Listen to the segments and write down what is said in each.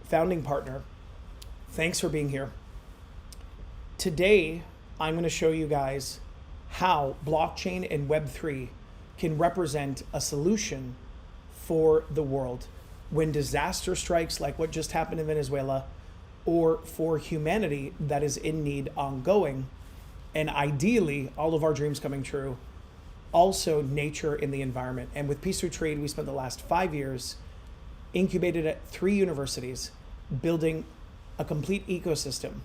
founding partner. Thanks for being here. Today, I'm going to show you guys how blockchain and Web3 can represent a solution for the world when disaster strikes like what just happened in Venezuela, or for humanity that is in need ongoing, and ideally all of our dreams coming true, also nature in the environment. And with Peace Through Trade, we spent the last 5 years incubated at 3 universities, building a complete ecosystem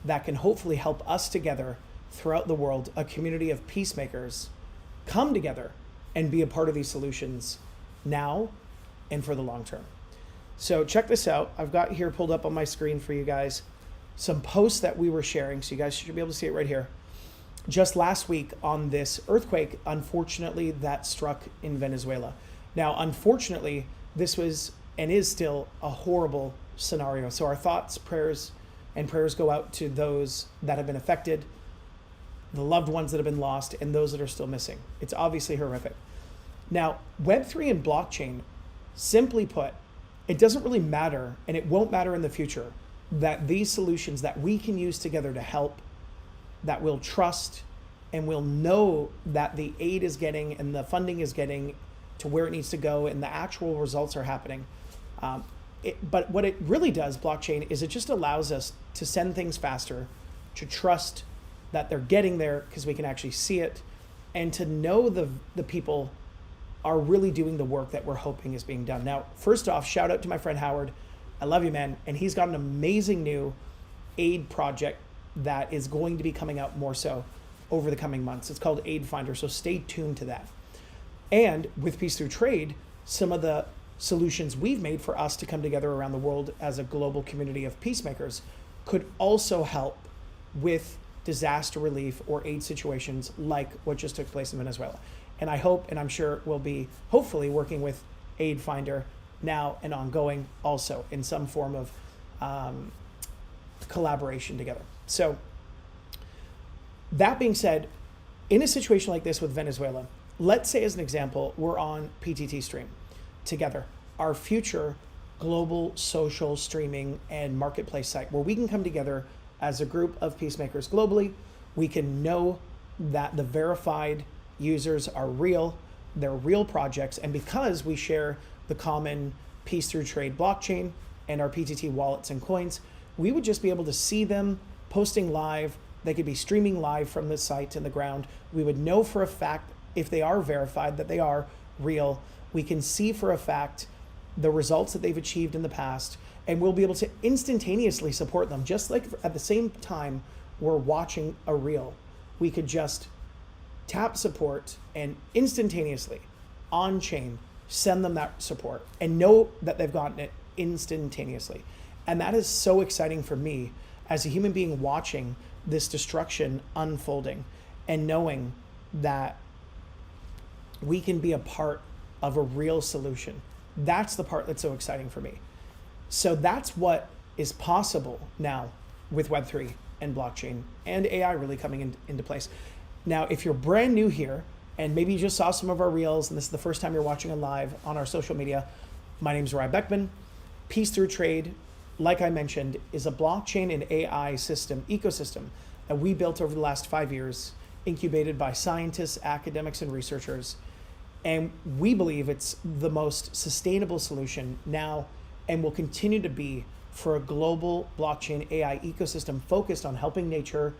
that can hopefully help us together throughout the world, a community of peacemakers, come together and be a part of these solutions now and for the long term. So check this out. I've got here pulled up on my screen for you guys some posts that we were sharing. So you guys should be able to see it right here. Just last week on this earthquake, unfortunately, that struck in Venezuela. Now, unfortunately, this was and is still a horrible scenario. So our thoughts, prayers go out to those that have been affected, the loved ones that have been lost, and those that are still missing. It's obviously horrific. Now, Web3 and blockchain, simply put, it doesn't really matter, and it won't matter in the future, that these solutions that we can use together to help, that we'll trust, and we'll know that the aid is getting and the funding is getting to where it needs to go and the actual results are happening. But what it really does, blockchain, is it just allows us to send things faster, to trust that they're getting there because we can actually see it, and to know the people are really doing the work that we're hoping is being done. Now, first off, shout out to my friend Howard. I love you, man. And he's got an amazing new aid project that is going to be coming out more so over the coming months. It's called Aid Finder, so stay tuned to that. And with Peace Through Trade, some of the solutions we've made for us to come together around the world as a global community of peacemakers could also help with disaster relief or aid situations like what just took place in Venezuela. And I hope, and I'm sure we'll be hopefully working with Aid Finder now and ongoing also in some form of collaboration together. So that being said, in a situation like this with Venezuela, let's say as an example, we're on PTT Stream together, our future global social streaming and marketplace site where we can come together as a group of peacemakers globally. We can know that the verified users are real, they're real projects, and because we share the common Peace Through Trade blockchain and our PTT wallets and coins, we would just be able to see them posting live. They could be streaming live from the site and the ground. We would know for a fact if they are verified that they are real. We can see for a fact the results that they've achieved in the past, and we'll be able to instantaneously support them. Just like at the same time we're watching a reel, we could just tap support and instantaneously on chain send them that support and know that they've gotten it instantaneously. And that is so exciting for me as a human being watching this destruction unfolding and knowing that we can be a part of a real solution. That's the part that's so exciting for me. So that's what is possible now with Web3 and blockchain and AI really coming into place. Now, if you're brand new here and maybe you just saw some of our reels and this is the first time you're watching on live on our social media, my name is Ry Beckman. Peace Through Trade, like I mentioned, is a blockchain and AI ecosystem that we built over the last 5 years, incubated by scientists, academics, and researchers. And we believe it's the most sustainable solution now and will continue to be for a global blockchain AI ecosystem focused on helping nature,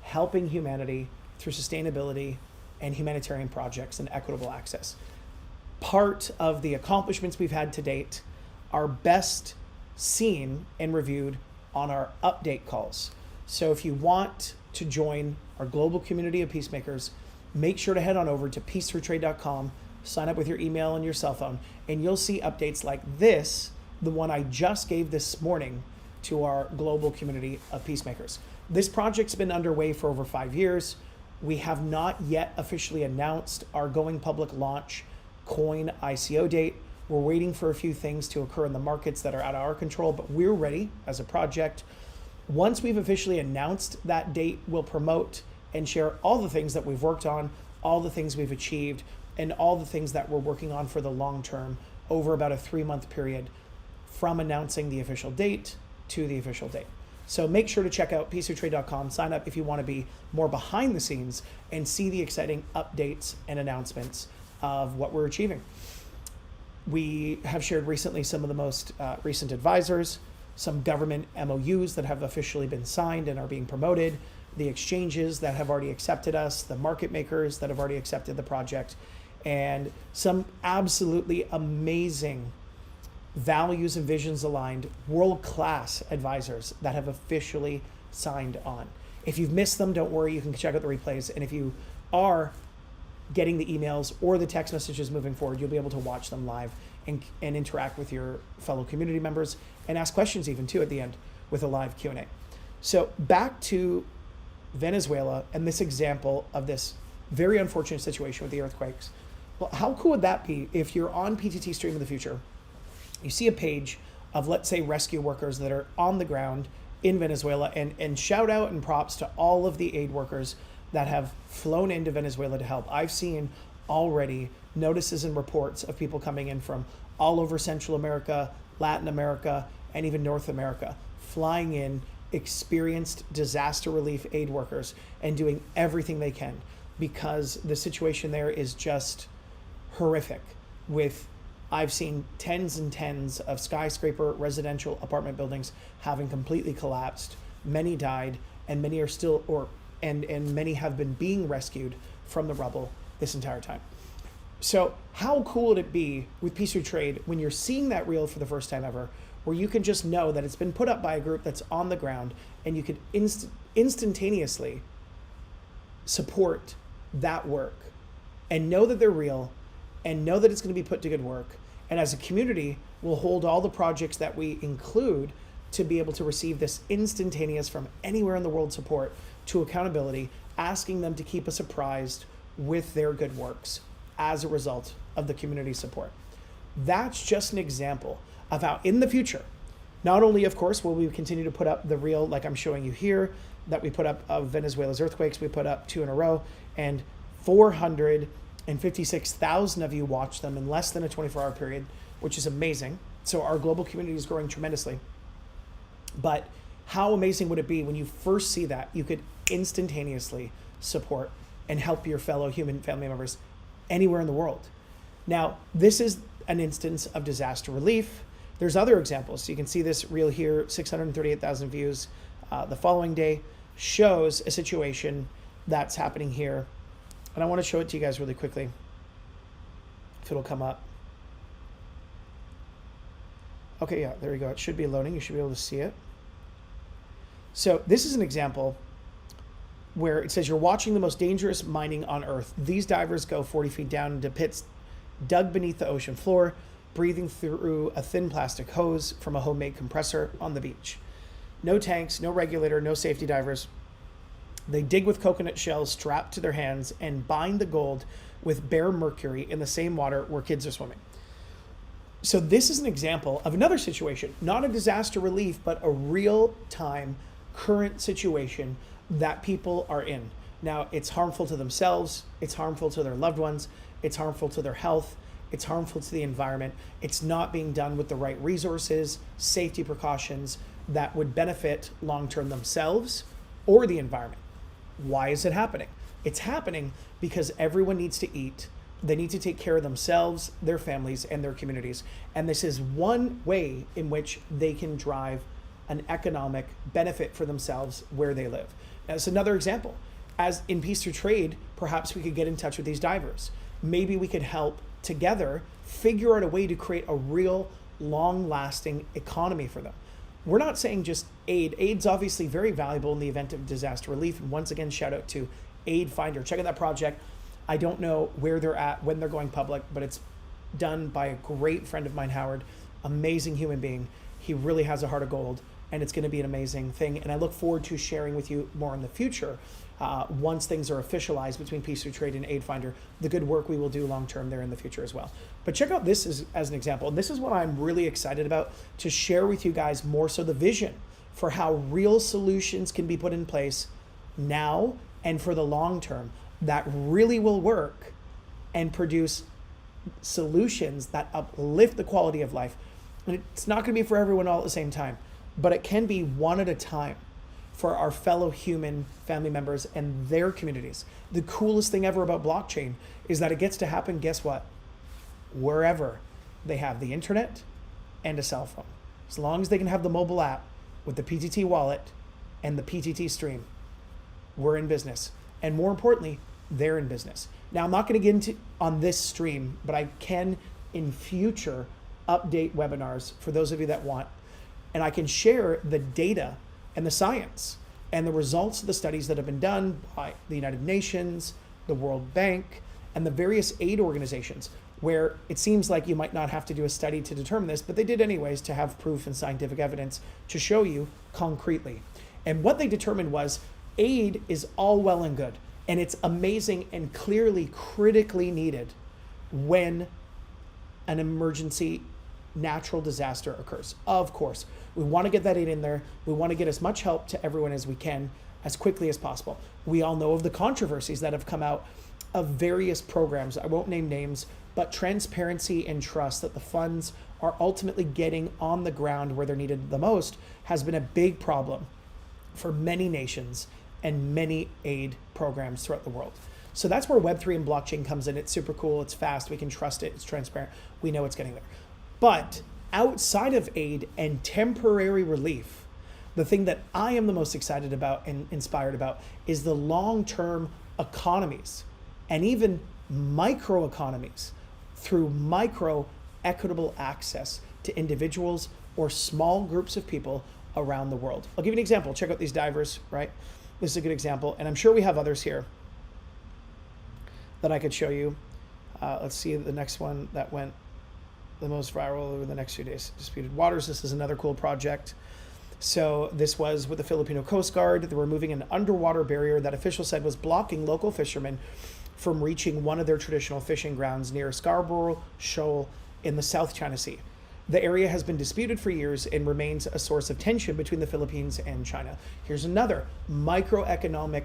helping humanity through sustainability and humanitarian projects and equitable access. Part of the accomplishments we've had to date are best seen and reviewed on our update calls. So if you want to join our global community of peacemakers, make sure to head on over to peacethroughtrade.com, sign up with your email and your cell phone, and you'll see updates like this, the one I just gave this morning to our global community of peacemakers. This project's been underway for over 5 years. We have not yet officially announced our going public launch coin ICO date. We're waiting for a few things to occur in the markets that are out of our control, but we're ready as a project. Once we've officially announced that date, we'll promote and share all the things that we've worked on, all the things we've achieved, and all the things that we're working on for the long term over about a 3-month period from announcing the official date to the official date. So make sure to check out peacethroughtrade.com, sign up if you want to be more behind the scenes and see the exciting updates and announcements of what we're achieving. We have shared recently some of the most recent advisors, some government MOUs that have officially been signed and are being promoted, the exchanges that have already accepted us, the market makers that have already accepted the project, and some absolutely amazing values and visions aligned, world-class advisors that have officially signed on. If you've missed them, don't worry, you can check out the replays. And if you are getting the emails or the text messages moving forward, you'll be able to watch them live and interact with your fellow community members and ask questions even too at the end with a live Q&A. So back to Venezuela and this example of this very unfortunate situation with the earthquakes. Well, how cool would that be if you're on PTT Stream in the future, you see a page of, let's say, rescue workers that are on the ground in Venezuela, and shout out and props to all of the aid workers that have flown into Venezuela to help. I've seen already notices and reports of people coming in from all over Central America, Latin America, and even North America, flying in, experienced disaster relief aid workers and doing everything they can, because the situation there is just horrific. I've seen tens and tens of skyscraper residential apartment buildings having completely collapsed. Many died, and many are still, and many have been being rescued from the rubble this entire time. So how cool would it be with Peace Through Trade when you're seeing that reel for the first time ever, where you can just know that it's been put up by a group that's on the ground, and you could instantaneously support that work and know that they're real and know that it's going to be put to good work. And as a community, we'll hold all the projects that we include to be able to receive this instantaneous from anywhere in the world support to accountability, asking them to keep us apprised with their good works as a result of the community support. That's just an example of how in the future, not only, of course, will we continue to put up the reel like I'm showing you here that we put up of Venezuela's earthquakes, we put up 2 in a row, and 456,000 of you watched them in less than a 24-hour period, which is amazing. So our global community is growing tremendously. But how amazing would it be when you first see that you could instantaneously support and help your fellow human family members anywhere in the world? Now, this is an instance of disaster relief. There's other examples. So you can see this reel here, 638,000 views. The following day shows a situation that's happening here. And I want to show it to you guys really quickly, if it'll come up. Okay, yeah, there we go. It should be loading. You should be able to see it. So this is an example where it says you're watching the most dangerous mining on Earth. These divers go 40 feet down into pits dug beneath the ocean floor, breathing through a thin plastic hose from a homemade compressor on the beach. No tanks, no regulator, no safety divers. They dig with coconut shells strapped to their hands and bind the gold with bare mercury in the same water where kids are swimming. So this is an example of another situation, not a disaster relief, but a real-time current situation that people are in. Now, it's harmful to themselves, it's harmful to their loved ones, it's harmful to their health, it's harmful to the environment. It's not being done with the right resources, safety precautions that would benefit long-term themselves or the environment. Why is it happening? It's happening because everyone needs to eat. They need to take care of themselves, their families, and their communities. And this is one way in which they can drive an economic benefit for themselves where they live. Now, it's another example. As in Peace Through Trade, perhaps we could get in touch with these divers. Maybe we could help together figure out a way to create a real long-lasting economy for them. We're not saying just aid. Aid's obviously very valuable in the event of disaster relief. And once again, shout out to Aid Finder. Check out that project. I don't know where they're at, when they're going public, but it's done by a great friend of mine, Howard. Amazing human being. He really has a heart of gold, and it's going to be an amazing thing. And I look forward to sharing with you more in the future once things are officialized between Peace Through Trade and Aid Finder, the good work we will do long-term there in the future as well. But check out this as an example. And this is what I'm really excited about to share with you guys more so the vision for how real solutions can be put in place now and for the long term that really will work and produce solutions that uplift the quality of life And it's not going to be for everyone all at the same time, but it can be one at a time for our fellow human family members and their communities. The coolest thing ever about blockchain is that it gets to happen, guess what? Wherever they have the internet and a cell phone. As long as they can have the mobile app with the PTT wallet and the PTT stream, we're in business. And more importantly, they're in business. Now, I'm not going to get into on this stream, but I can in future update webinars for those of you that want. And I can share the data and the science and the results of the studies that have been done by the United Nations, the World Bank, and the various aid organizations, where it seems like you might not have to do a study to determine this, but they did anyways to have proof and scientific evidence to show you concretely. And what they determined was aid is all well and good, and it's amazing and clearly critically needed when an emergency natural disaster occurs. Of course, we want to get that aid in there. We want to get as much help to everyone as we can as quickly as possible. We all know of the controversies that have come out of various programs. I won't name names, but transparency and trust that the funds are ultimately getting on the ground where they're needed the most has been a big problem for many nations and many aid programs throughout the world. So that's where Web3 and blockchain comes in. It's super cool, it's fast, we can trust it, it's transparent, we know it's getting there. But outside of aid and temporary relief, the thing that I am the most excited about and inspired about is the long-term economies and even microeconomies through micro equitable access to individuals or small groups of people around the world. I'll give you an example. Check out these divers, right? This is a good example, and I'm sure we have others here that I could show you. Let's see the next one that went the most viral over the next few days. Disputed Waters, this is another cool project. So this was with the Filipino Coast Guard. They were moving an underwater barrier that officials said was blocking local fishermen from reaching one of their traditional fishing grounds near Scarborough Shoal in the South China Sea. The area has been disputed for years and remains a source of tension between the Philippines and China. Here's another microeconomic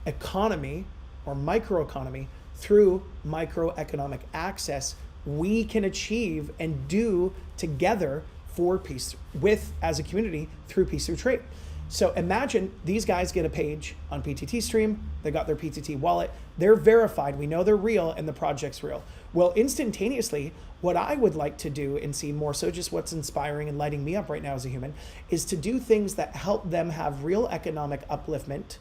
economy or microeconomy through microeconomic access we can achieve and do together for peace with as a community through peace through trade. So imagine these guys get a page on PTT Stream, they got their PTT wallet, they're verified, we know they're real and the project's real. Well, instantaneously, what I would like to do and see more so just what's inspiring and lighting me up right now as a human is to do things that help them have real economic upliftment,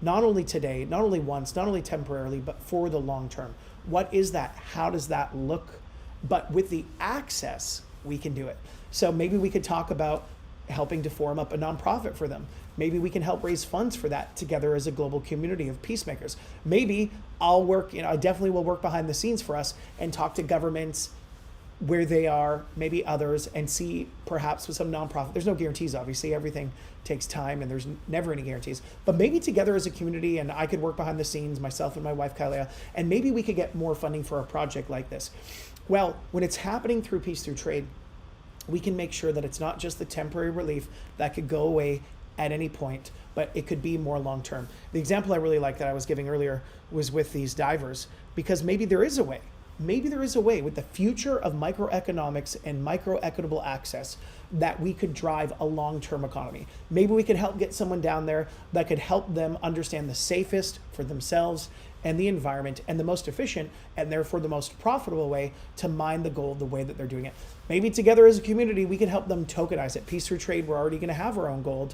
not only today, not only once, not only temporarily, but for the long term. What is that? How does that look? But with the access, we can do it. So maybe we could talk about helping to form up a nonprofit for them. Maybe we can help raise funds for that together as a global community of peacemakers. Maybe I'll work, I definitely will work behind the scenes for us and talk to governments where they are, maybe others, and see perhaps with some nonprofit. There's no guarantees, obviously. Everything takes time and there's never any guarantees. But maybe together as a community, and I could work behind the scenes, myself and my wife, Kalia, and maybe we could get more funding for a project like this. Well, when it's happening through peace through trade, we can make sure that it's not just the temporary relief that could go away at any point, but it could be more long-term. The example I really like that I was giving earlier was with these divers, because maybe there is a way. Maybe there is a way with the future of microeconomics and microequitable access that we could drive a long-term economy. Maybe we could help get someone down there that could help them understand the safest for themselves and the environment and the most efficient and therefore the most profitable way to mine the gold the way that they're doing it. Maybe together as a community, we could help them tokenize it. Peace through trade, we're already gonna have our own gold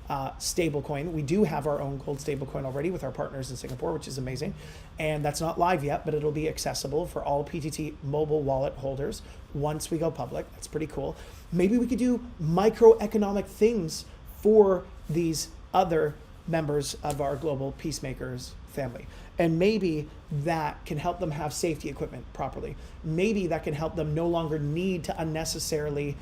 stablecoin. We do have our own gold stablecoin already with our partners in Singapore, which is amazing. And that's not live yet, but it'll be accessible for all PTT mobile wallet holders once we go public. That's pretty cool. Maybe we could do microeconomic things for these other members of our global peacemakers family. And maybe that can help them have safety equipment properly. Maybe that can help them no longer need to unnecessarily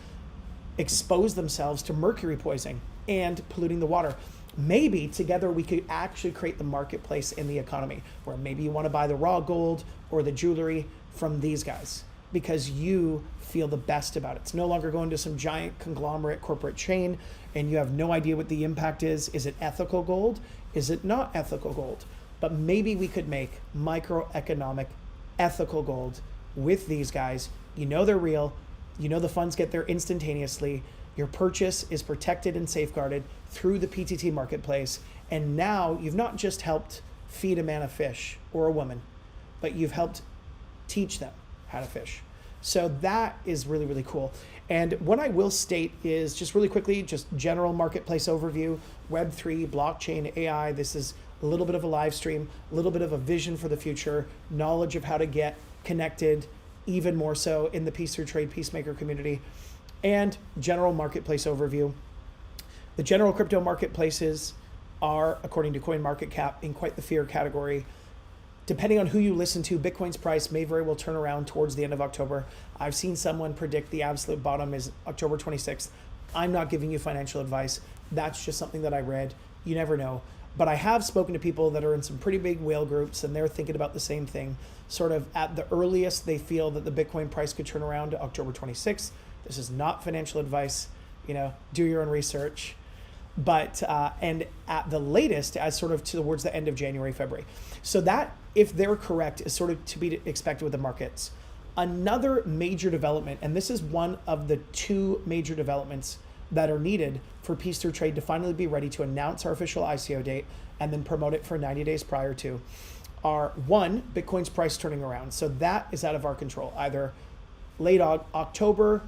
expose themselves to mercury poisoning and polluting the water. Maybe together we could actually create the marketplace in the economy where maybe you want to buy the raw gold or the jewelry from these guys because you feel the best about it. It's no longer going to some giant conglomerate corporate chain and you have no idea what the impact is. Is it ethical gold? Is it not ethical gold? But maybe we could make microeconomic ethical gold with these guys. You know they're real. You know the funds get there instantaneously. Your purchase is protected and safeguarded through the PTT marketplace. And now you've not just helped feed a man a fish or a woman, but you've helped teach them how to fish. So that is really, really cool. And what I will state is just really quickly, just general marketplace overview, Web3, blockchain, AI. This is a little bit of a live stream, a little bit of a vision for the future, knowledge of how to get connected even more so in the Peace Through Trade Peacemaker community, and general marketplace overview. The general crypto marketplaces are, according to CoinMarketCap, in quite the fear category. Depending on who you listen to, Bitcoin's price may very well turn around towards the end of October. I've seen someone predict the absolute bottom is October 26th. I'm not giving you financial advice. That's just something that I read. You never know. But I have spoken to people that are in some pretty big whale groups, and they're thinking about the same thing. Sort of at the earliest, they feel that the Bitcoin price could turn around to October 26th. This is not financial advice. Do your own research. But and at the latest, as sort of towards the end of January, February. So that, if they're correct, is sort of to be expected with the markets. Another major development, and this is one of the two major developments that are needed for Peace Through Trade to finally be ready to announce our official ICO date and then promote it for 90 days prior to, are one, Bitcoin's price turning around. So that is out of our control. Either late October,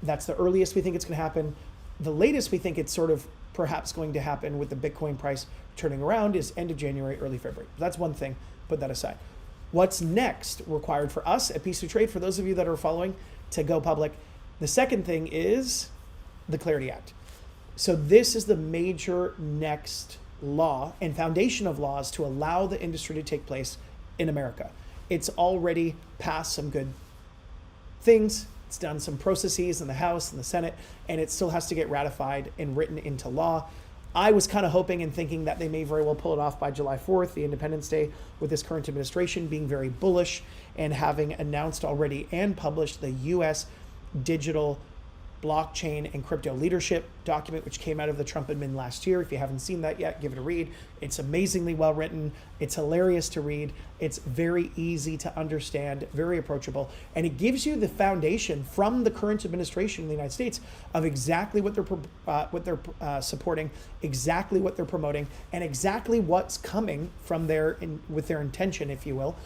that's the earliest we think it's going to happen. The latest we think it's sort of perhaps going to happen with the Bitcoin price turning around is end of January, early February. That's one thing, put that aside. What's next required for us at Peace Through Trade, for those of you that are following, to go public? The second thing is the Clarity Act. So this is the major next law and foundation of laws to allow the industry to take place in America. It's already passed some good things. It's done some processes in the House and the Senate, and it still has to get ratified and written into law. I was kind of hoping and thinking that they may very well pull it off by July 4th, the Independence Day, with this current administration being very bullish and having announced already and published the U.S. digital blockchain and crypto leadership document, which came out of the Trump admin last year. If you haven't seen that yet, give it a read. It's amazingly well written. It's hilarious to read. It's very easy to understand, very approachable, and it gives you the foundation from the current administration in the United States of exactly what they're supporting, exactly what they're promoting, and exactly what's coming from with their intention, if you will,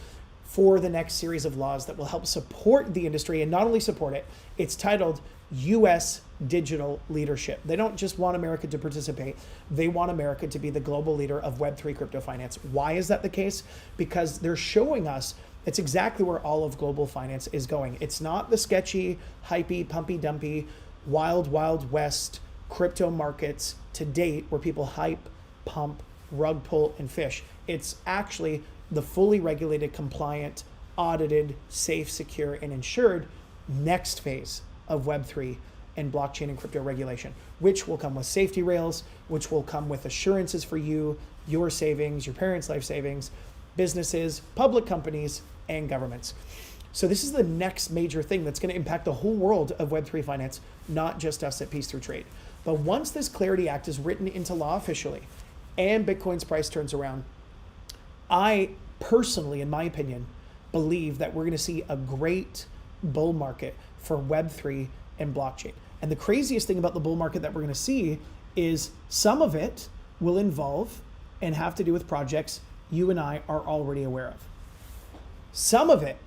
for the next series of laws that will help support the industry, and not only support it. It's titled U.S. Digital Leadership. They don't just want America to participate. They want America to be the global leader of Web3 crypto finance. Why is that the case? Because they're showing us it's exactly where all of global finance is going. It's not the sketchy, hypey, pumpy, dumpy, wild, wild west crypto markets to date where people hype, pump, rug pull, and fish. It's actually the fully regulated, compliant, audited, safe, secure, and insured next phase of Web3 and blockchain and crypto regulation, which will come with safety rails, which will come with assurances for you, your savings, your parents' life savings, businesses, public companies, and governments. So this is the next major thing that's going to impact the whole world of Web3 finance, not just us at Peace Through Trade. But once this Clarity Act is written into law officially and Bitcoin's price turns around, I personally, in my opinion, believe that we're going to see a great bull market for Web3 and blockchain. And the craziest thing about the bull market that we're going to see is some of it will involve and have to do with projects you and I are already aware of. Some of it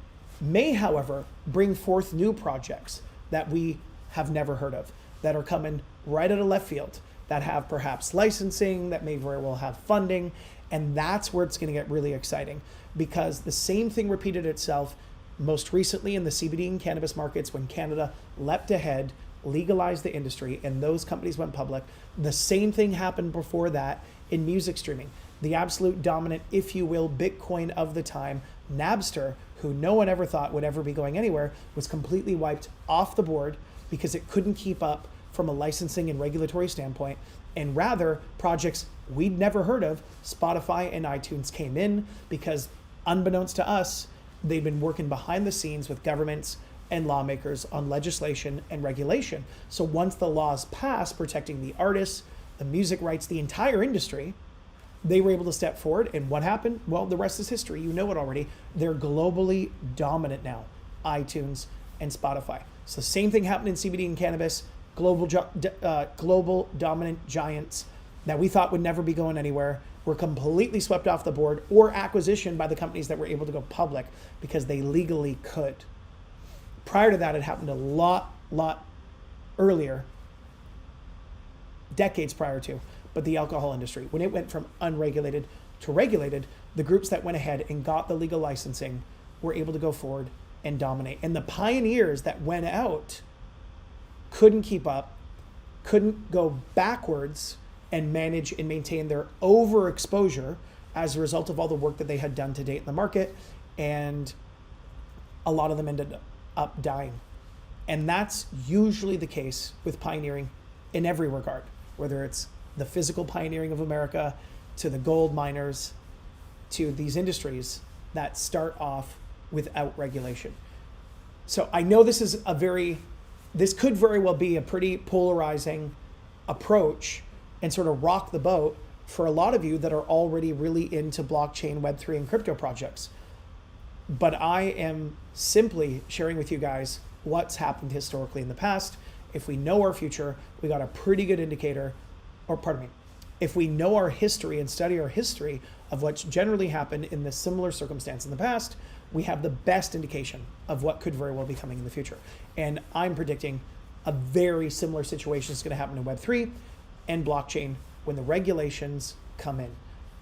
may, however, bring forth new projects that we have never heard of, that are coming right out of left field, that have perhaps licensing, that may very well have funding. And that's where it's going to get really exciting, because the same thing repeated itself most recently in the CBD and cannabis markets when Canada leapt ahead, legalized the industry, and those companies went public. The same thing happened before that in music streaming. The absolute dominant, if you will, Bitcoin of the time, Napster, who no one ever thought would ever be going anywhere, was completely wiped off the board because it couldn't keep up from a licensing and regulatory standpoint. And rather, projects we'd never heard of, Spotify and iTunes, came in because, unbeknownst to us, they've been working behind the scenes with governments and lawmakers on legislation and regulation. So once the laws passed protecting the artists, the music rights, the entire industry, they were able to step forward. And what happened? Well, the rest is history. You know it already. They're globally dominant now. iTunes, and Spotify. So same thing happened in CBD and cannabis. Global dominant giants that we thought would never be going anywhere were completely swept off the board or acquisition by the companies that were able to go public because they legally could. Prior to that, it happened a lot earlier, decades prior to, but the alcohol industry, when it went from unregulated to regulated, the groups that went ahead and got the legal licensing were able to go forward and dominate. And the pioneers that went out couldn't keep up, couldn't go backwards and manage and maintain their overexposure as a result of all the work that they had done to date in the market. And a lot of them ended up dying. And that's usually the case with pioneering in every regard, whether it's the physical pioneering of America to the gold miners to these industries that start off without regulation. So I know this could very well be a pretty polarizing approach and sort of rock the boat for a lot of you that are already really into blockchain, Web3, and crypto projects. But I am simply sharing with you guys what's happened historically in the past. If we know our future, we got a pretty good indicator, if we know our history and study our history of what's generally happened in this similar circumstance in the past, we have the best indication of what could very well be coming in the future. And I'm predicting a very similar situation is going to happen in Web3 and blockchain when the regulations come in.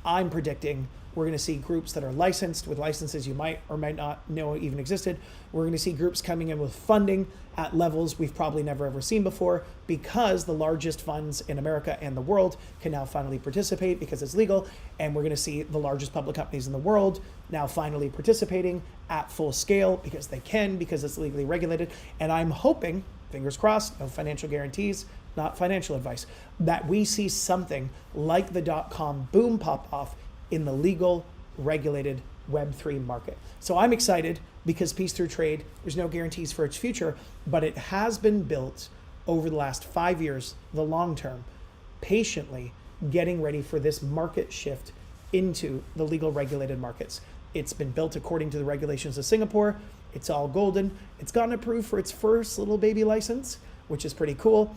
I'm predicting we're going to see groups that are licensed with licenses you might or might not know even existed. We're going to see groups coming in with funding at levels we've probably never ever seen before because the largest funds in America and the world can now finally participate because it's legal. And we're going to see the largest public companies in the world now finally participating at full scale because they can, because it's legally regulated. And I'm hoping, fingers crossed, no financial guarantees, not financial advice, that we see something like the .com boom pop off in the legal, regulated Web3 market. So I'm excited because Peace Through Trade, there's no guarantees for its future, but it has been built over the last 5 years, the long term, patiently getting ready for this market shift into the legal regulated markets. It's been built according to the regulations of Singapore. It's all golden. It's gotten approved for its first little baby license, which is pretty cool.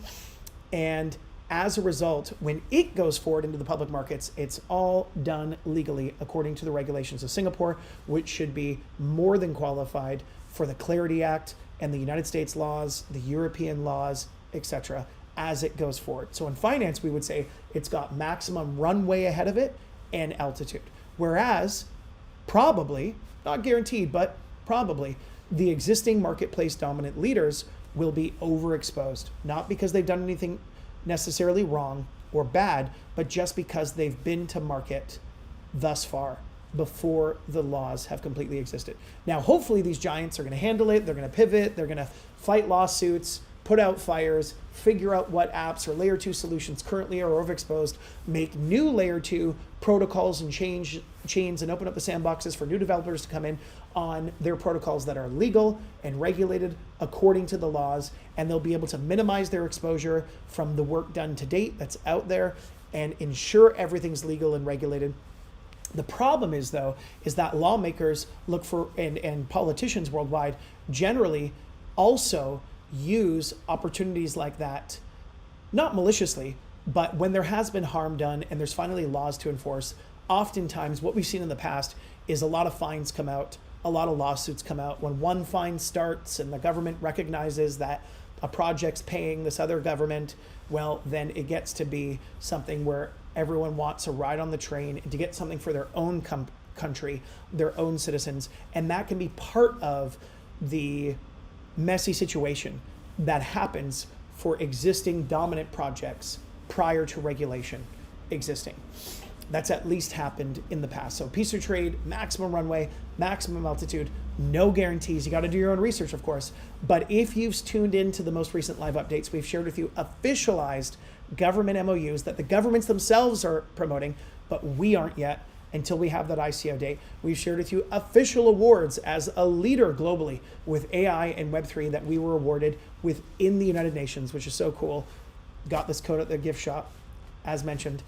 And as a result, when it goes forward into the public markets, it's all done legally according to the regulations of Singapore, which should be more than qualified for the Clarity Act and the United States laws, the European laws, etc., as it goes forward. So in finance, we would say it's got maximum runway ahead of it and altitude. Whereas probably, not guaranteed, but probably, the existing marketplace dominant leaders will be overexposed, not because they've done anything necessarily wrong or bad, but just because they've been to market thus far before the laws have completely existed. Now, hopefully these giants are going to handle it. They're going to pivot. They're going to fight lawsuits, put out fires, figure out what apps or layer 2 solutions currently are overexposed, make new layer 2 protocols and chains and open up the sandboxes for new developers to come in on their protocols that are legal and regulated according to the laws, and they'll be able to minimize their exposure from the work done to date that's out there and ensure everything's legal and regulated. The problem is, though, is that lawmakers look for, and politicians worldwide generally also use opportunities like that, not maliciously, but when there has been harm done and there's finally laws to enforce, oftentimes what we've seen in the past is a lot of fines come out, a lot of lawsuits come out. When one fine starts and the government recognizes that a project's paying this other government, well, then it gets to be something where everyone wants to ride on the train and to get something for their own country, their own citizens. And that can be part of the messy situation that happens for existing dominant projects prior to regulation existing. That's at least happened in the past. So Peace Through Trade, maximum runway, maximum altitude, no guarantees. You got to do your own research, of course. But if you've tuned into the most recent live updates, we've shared with you officialized government MOUs that the governments themselves are promoting, but we aren't yet until we have that ICO date. We've shared with you official awards as a leader globally with AI and Web3 that we were awarded within the United Nations, which is so cool. Got this code at the gift shop, as mentioned.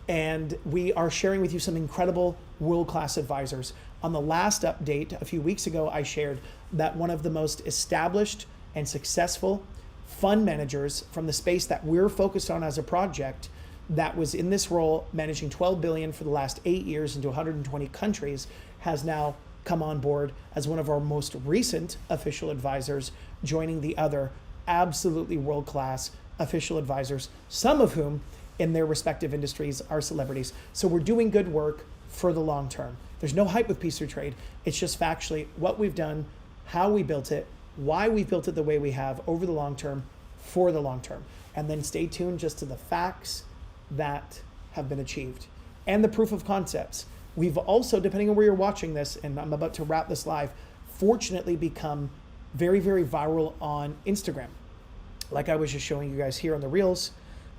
And we are sharing with you some incredible world-class advisors On the last update a few weeks ago, I shared that one of the most established and successful fund managers from the space that we're focused on as a project, that was in this role managing 12 billion for the last 8 years into 120 countries, has now come on board as one of our most recent official advisors, joining the other absolutely world-class official advisors, some of whom in their respective industries are celebrities. So we're doing good work for the long term. There's no hype with Peace Through Trade. It's just factually what we've done, how we built it, why we built it the way we have over the long term, for the long term. And then stay tuned just to the facts that have been achieved and the proof of concepts. We've also, depending on where you're watching this, and I'm about to wrap this live, fortunately become very, very viral on Instagram. Like I was just showing you guys here on the Reels,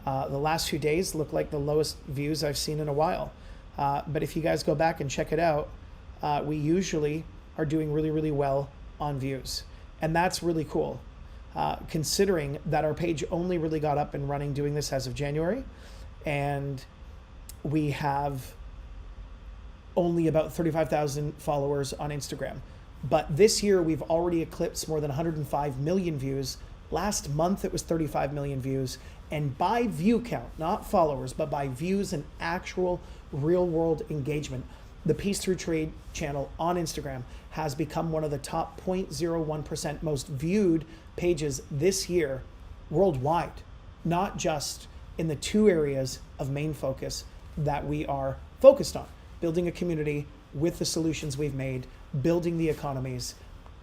the last few days look like the lowest views I've seen in a while. But if you guys go back and check it out, we usually are doing really, really well on views. And that's really cool, considering that our page only really got up and running doing this as of January. And we have only about 35,000 followers on Instagram. But this year we've already eclipsed more than 105 million views. Last month it was 35 million views. And by view count, not followers, but by views and actual real world engagement, the Peace Through Trade channel on Instagram has become one of the top 0.01% most viewed pages this year worldwide, not just in the two areas of main focus that we are focused on: building a community with the solutions we've made, building the economies,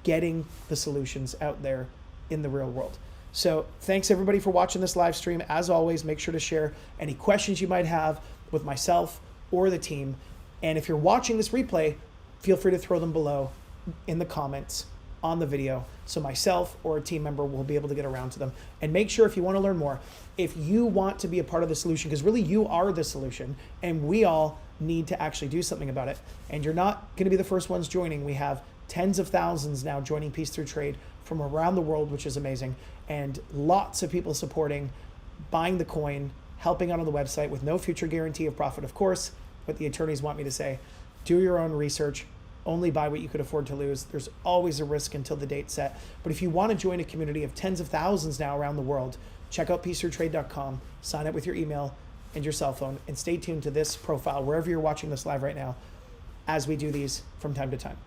getting the solutions out there in the real world. So thanks everybody for watching this live stream. As always, make sure to share any questions you might have with myself or the team. And if you're watching this replay, feel free to throw them below in the comments on the video, so myself or a team member will be able to get around to them. And make sure, if you want to learn more, if you want to be a part of the solution, because really you are the solution and we all need to actually do something about it. And you're not going to be the first ones joining. We have tens of thousands now joining Peace Through Trade from around the world, which is amazing. And lots of people supporting, buying the coin, helping out on the website with no future guarantee of profit. Of course, what the attorneys want me to say: do your own research, only buy what you could afford to lose. There's always a risk until the date's set. But if you want to join a community of tens of thousands now around the world, check out peacethroughtrade.com, sign up with your email and your cell phone, and stay tuned to this profile wherever you're watching this live right now as we do these from time to time.